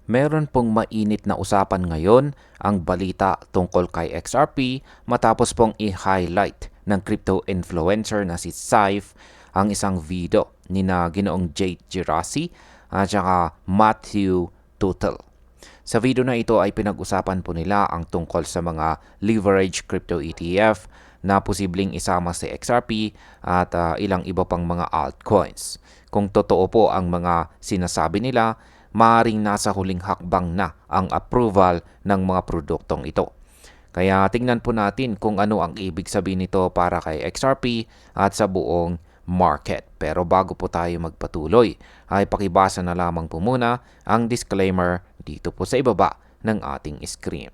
Meron pong mainit na usapan ngayon ang balita tungkol kay XRP matapos pong i-highlight ng crypto influencer na si Saif ang isang video ni na Ginoong Jade Girassi at saka Matthew Tuttle. Sa video na ito ay pinag-usapan po nila ang tungkol sa mga leverage crypto ETF na posibleng isama si XRP at ilang iba pang mga altcoins. Kung totoo po ang mga sinasabi nila, maaaring nasa huling hakbang na ang approval ng mga produktong ito. Kaya tingnan po natin kung ano ang ibig sabihin nito para kay XRP at sa buong market. Pero bago po tayo magpatuloy, ay pakibasa na lamang po muna ang disclaimer dito po sa ibaba ng ating screen.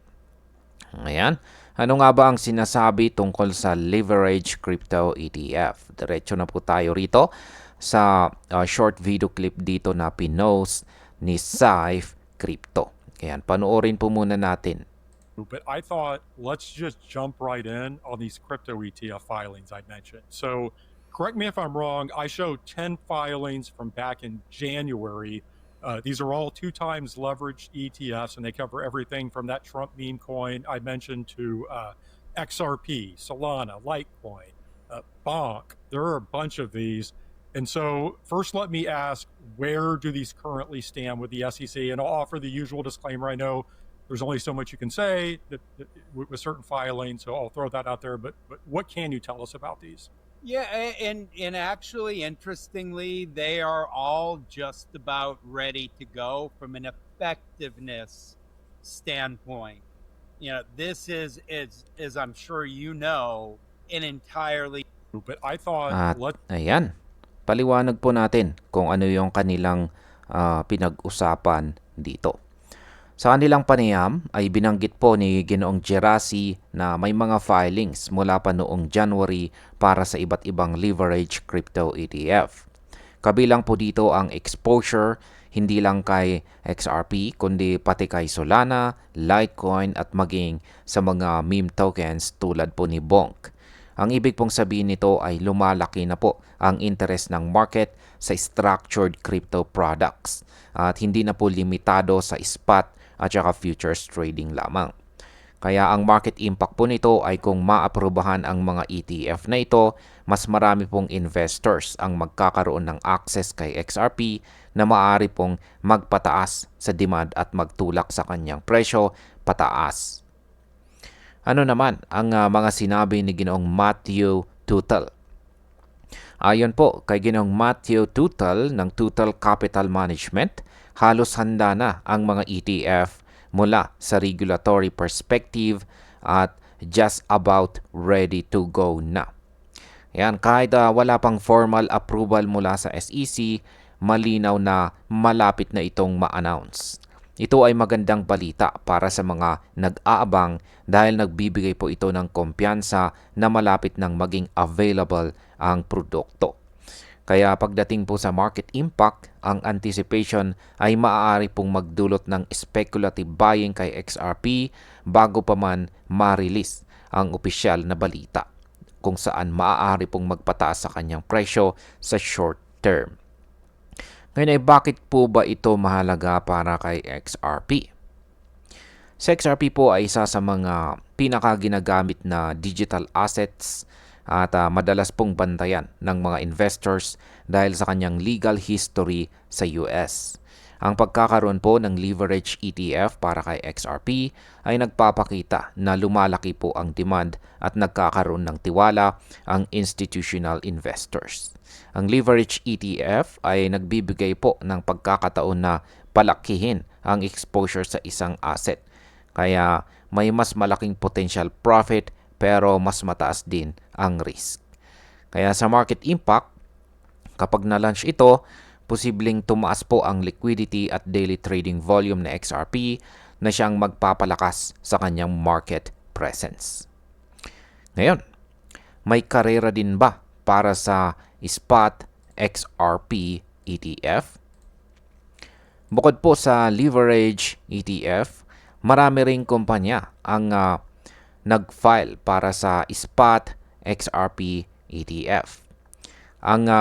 Ayan. Ano nga ba ang sinasabi tungkol sa leverage crypto ETF? Diretso na po tayo rito sa short video clip dito na pinost ni Saif Crypto. Ayan, panoorin po muna natin. But I thought, let's just jump right in on these crypto ETF filings I mentioned. So correct me if I'm wrong, I showed 10 filings from back in January. These are all 2 times leveraged ETFs, and they cover everything from that Trump meme coin I mentioned to XRP, Solana, Litecoin, Bonk. There are a bunch of these. And so first let me ask, where do these currently stand with the SEC? And I'll offer the usual disclaimer. I know there's only so much you can say with certain filings, so I'll throw that out there. But what can you tell us about these? Yeah, and actually, interestingly, they are all just about ready to go from an effectiveness standpoint. You know, this is as I'm sure you know, an entirely. But I thought, At ayan, paliwanag po natin kung ano yung kanilang pinag-usapan dito. Sa kanilang panayam ay binanggit po ni Ginoong Girassi na may mga filings mula pa noong January para sa iba't ibang leverage crypto ETF. Kabilang po dito ang exposure hindi lang kay XRP kundi pati kay Solana, Litecoin at maging sa mga meme tokens tulad po ni Bonk. Ang ibig pong sabihin nito ay lumalaki na po ang interest ng market sa structured crypto products at hindi na po limitado sa spot at saka futures trading lamang. Kaya ang market impact po nito ay kung maaprubahan ang mga ETF na ito, mas marami pong investors ang magkakaroon ng access kay XRP na maaari pong magpataas sa demand at magtulak sa kanyang presyo pataas. Ano naman ang mga sinabi ni Ginoong Matthew Tuttle? Ayon po kay Ginoong Matthew Tuttle ng Tuttle Capital Management, halos handa na ang mga ETF mula sa regulatory perspective at just about ready to go na. Yan, kahit wala pang formal approval mula sa SEC, malinaw na malapit na itong ma-announce. Ito ay magandang balita para sa mga nag-aabang dahil nagbibigay po ito ng kumpiyansa na malapit nang maging available ang produkto. Kaya pagdating po sa market impact, ang anticipation ay maaari pong magdulot ng speculative buying kay XRP bago pa man ma-release ang opisyal na balita kung saan maaari pong magpataas sa kanyang presyo sa short term. Ngayon ay bakit po ba ito mahalaga para kay XRP? Sa XRP po ay isa sa mga pinakaginagamit na digital assets at madalas pong bantayan ng mga investors dahil sa kanyang legal history sa US. Ang pagkakaroon po ng leverage ETF para kay XRP ay nagpapakita na lumalaki po ang demand at nagkakaroon ng tiwala ang institutional investors. Ang leverage ETF ay nagbibigay po ng pagkakataon na palakihin ang exposure sa isang asset. Kaya may mas malaking potential profit pero mas mataas din ang risk. Kaya sa market impact, kapag na-launch ito, posibleng tumaas po ang liquidity at daily trading volume na XRP na siyang magpapalakas sa kanyang market presence. Ngayon, may karera din ba para sa spot XRP ETF? Bukod po sa leverage ETF, marami ring kumpanya ang nag-file para sa spot XRP ETF. Ang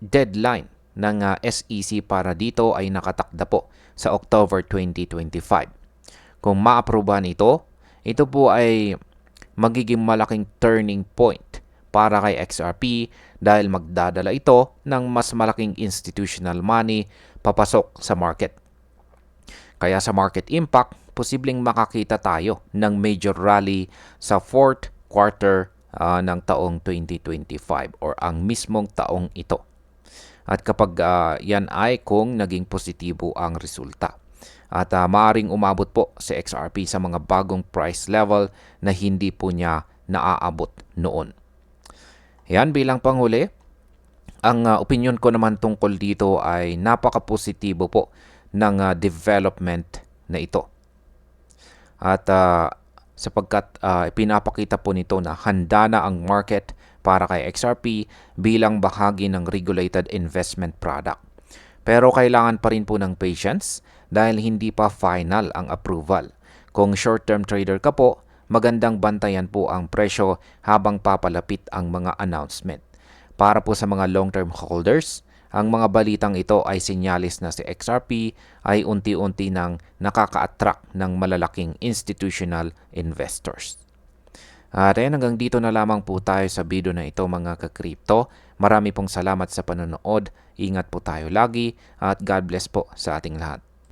deadline ng SEC para dito ay nakatakda po sa October 2025. Kung ma-aprobahan ito po ay magiging malaking turning point para kay XRP dahil magdadala ito ng mas malaking institutional money papasok sa market. Kaya sa market impact, posibleng makakita tayo ng major rally sa fourth quarter ng taong 2025 or ang mismong taong ito. At kapag yan ay kung naging positibo ang resulta. At maaaring umabot po si XRP sa mga bagong price level na hindi po niya naaabot noon. Yan bilang panghuli, ang opinion ko naman tungkol dito ay napaka-positibo po ng development na ito. At sapagkat pinapakita po nito na handa na ang market para kay XRP bilang bahagi ng regulated investment product. Pero kailangan pa rin po ng patience dahil hindi pa final ang approval. Kung short-term trader ka po, magandang bantayan po ang presyo habang papalapit ang mga announcement. Para po sa mga long-term holders, ang mga balitang ito ay sinyalis na si XRP ay unti-unti nang nakaka-attract ng malalaking institutional investors. At hanggang dito na lamang po tayo sa video na ito mga ka-crypto. Marami pong salamat sa panonood. Ingat po tayo lagi at God bless po sa ating lahat.